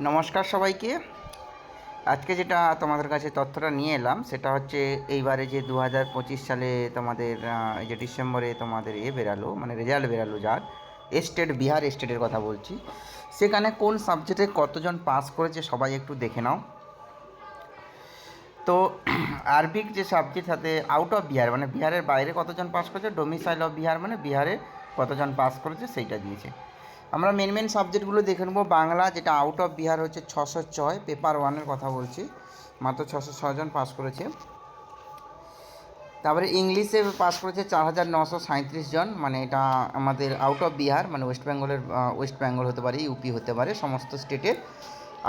নমস্কার সবাইকে। আজকে যেটা তোমাদের কাছে তথ্যটা নিয়ে এলাম সেটা হচ্ছে এইবারে যে 2025 সালে তোমাদের এই যে ডিসেম্বরে তোমাদের বেরালো, মানে রেজাল্ট বেরালো, যার স্টেট বিহার স্টেটের কথা বলছি, সেখানে কোন সাবজেক্টে কতজন পাস করেছে সবাই একটু দেখে নাও। তো আরবিক যে সাবজেক্ট সাথে আউট অফ বিহার মানে বিহারের বাইরে কতজন পাস করেছে, ডোমিসাইল অফ বিহার মানে বিহারে কতজন পাস করেছে সেইটা দিয়েছে। আমরা মেন সাবজেক্টগুলো দেখে নেবো। বাংলা যেটা আউট অফ বিহার হচ্ছে 606, পেপার ওয়ানের কথা বলছি, মাত্র 606 জন পাস করেছে। তারপরে ইংলিশে পাস করেছে 4937 জন, মানে এটা আমাদের আউট অফ বিহার মানে ওয়েস্ট বেঙ্গলের, ওয়েস্ট বেঙ্গল হতে পারে, ইউপি হতে পারে, সমস্ত স্টেটের।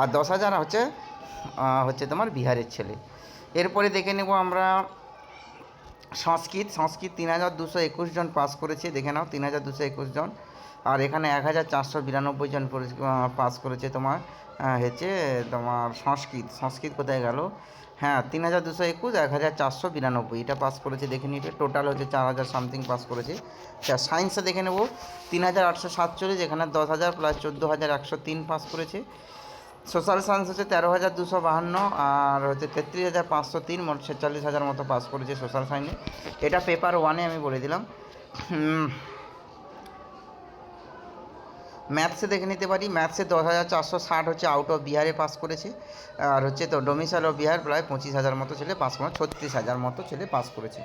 আর 10,000 হচ্ছে তোমার বিহারের ছেলে। এরপরে দেখে নেব আমরা সংস্কৃত 3221 জন পাস করেছে, দেখে নাও 3221 জন। আর এখানে 1492 জন পাস করেছে তোমার তোমার সংস্কৃত কোথায় গেল, হ্যাঁ 3221, 1492 এটা পাস করেছে, দেখে নিতে টোটাল হচ্ছে 4000 সামথিং পাস করেছে। সায়েন্সে দেখে নেব 3847, এখানে 10,000 প্লাস 14,103 পাস করেছে। সোশ্যাল সায়েন্স হচ্ছে 13,252, আর হচ্ছে 33,503, মোট 46,000 মতো পাস করেছে সোশ্যাল সায়েন্সে। এটা পেপার ওয়ানে আমি বলে দিলাম। ম্যাথসে দেখে নিতে পারি, ম্যাথসে 10,460 হচ্ছে আউট অফ বিহারে পাস করেছে। আর হচ্ছে তো ডোমিসাইল অফ বিহার প্রায় 25,000 মতো ছেলে পাস করে, 36,000 মতো ছেলে পাস করেছে।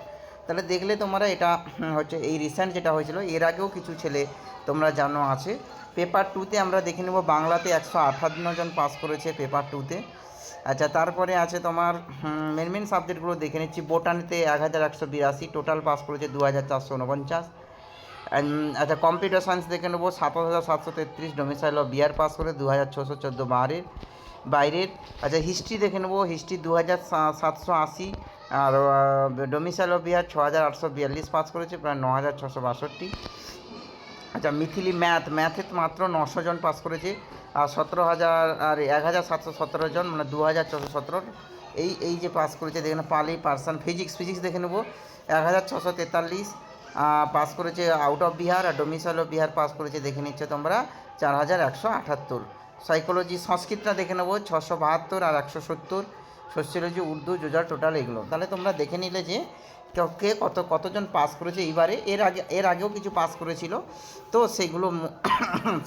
তাহলে দেখলে তোমরা এটা হচ্ছে এই রিসেন্ট যেটা হয়েছিল, এর আগেও কিছু ছেলে তোমরা জানো আছে। পেপার টুতে আমরা দেখে নেব, বাংলাতে 158 জন পাস করেছে পেপার টুতে। আচ্ছা, তারপরে আছে তোমার মেন সাবজেক্টগুলো দেখে নিচ্ছি। বোটানিতে 1182, টোটাল পাস করেছে 2449। আচ্ছা, কম্পিউটার সায়েন্স দেখে নেবো 7,733, ডোমিসাইল অফ বিহার পাস করে 2,614 বাইরের। আচ্ছা, হিস্ট্রি দেখে নেবো, হিস্ট্রি 2,780, আর ডোমিসাইল অফ বিহার 6,842 পাস করেছে, প্রায় 9,662। আচ্ছা, মিথিলি ম্যাথে মাত্র 900 জন পাস করেছে, আর 1,717 জন মানে 2,417 এই যে পাস করেছে। দেখেন পালি পার্সন ফিজিক্স দেখে নেবো 1,643 পাস করেছে আউট অফ বিহার, আর ডোমিসাইল অফ বিহার পাস করেছে দেখে নিচ্ছে তোমরা 4,178। সাইকোলজি সংস্কৃতটা দেখে নেবো 672 আর 170। সোশিয়োলজি, উর্দু, জোজার, টোটাল এগুলো। তাহলে তোমরা দেখে নিলে যে কে কতজন পাস করেছে এইবারে। এর আগেও কিছু পাস করেছিল, তো সেগুলো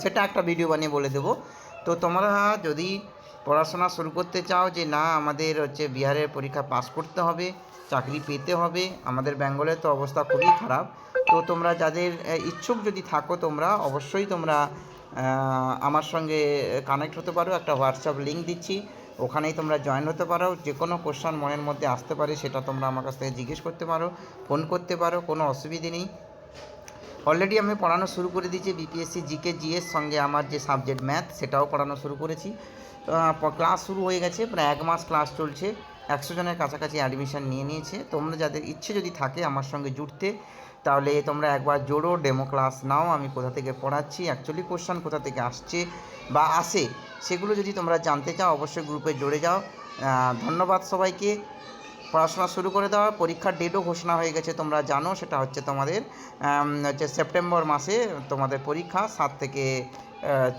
সেটা একটা ভিডিও বানিয়ে বলে দেবো। তো তোমরা যদি পড়াশোনা শুরু করতে চাও যে না আমাদের হচ্ছে বিহারের পরীক্ষা পাস করতে হবে, চাকরি পেতে হবে, আমাদের বেঙ্গলের তো অবস্থা খুবই খারাপ, তো তোমরা যাদের ইচ্ছুক যদি থাকো তোমরা অবশ্যই তোমরা আমার সঙ্গে কানেক্ট হতে পারো। একটা হোয়াটসঅ্যাপ লিঙ্ক দিচ্ছি, ওখানেই তোমরা জয়েন হতে পারো। যে কোনো কোশ্চেন মনের মধ্যে আসতে পারে সেটা তোমরা আমার কাছ থেকে জিজ্ঞেস করতে পারো, ফোন করতে পারো, কোনো অসুবিধে নেই। অলরেডি আমি পড়ানো শুরু করে দিয়েছি বিপিএসসি জিকে জিএস সঙ্গে আমার যে সাবজেক্ট ম্যাথ সেটাও পড়ানো শুরু করেছি। ক্লাস শুরু হয়ে গেছে, প্রায় 1 মাস ক্লাস চলছে, 100 জনের কাছাকাছি অ্যাডমিশন নিয়ে নিয়েছে। তোমরা যাদের ইচ্ছে যদি থাকে আমার সঙ্গে জুড়তে, তাহলে তোমরা একবার জোড়ো ডেমো ক্লাস নাও, আমি কোথা থেকে পড়াচ্ছি, অ্যাকচুয়ালি কোশ্চেন কোথা থেকে আসছে বা আসে সেগুলো যদি তোমরা জানতে চাও অবশ্যই গ্রুপে জুড়ে যাও। ধন্যবাদ সবাইকে। পড়াশোনা শুরু করে দেওয়া, পরীক্ষার ডেটও ঘোষণা হয়ে গেছে তোমরা জানো, সেটা হচ্ছে তোমাদের হচ্ছে সেপ্টেম্বর মাসে তোমাদের পরীক্ষা, 7 থেকে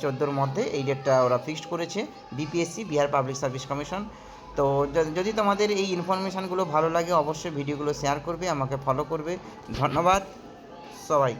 14-র মধ্যে এই ডেটটা ওরা ফিক্সড করেছে BPSC, Bihar public service commission. তো যদি তোমাদের এই ইনফরমেশানগুলো ভালো লাগে অবশ্যই ভিডিওগুলো শেয়ার করবে, আমাকে ফলো করবে। ধন্যবাদ সবাই।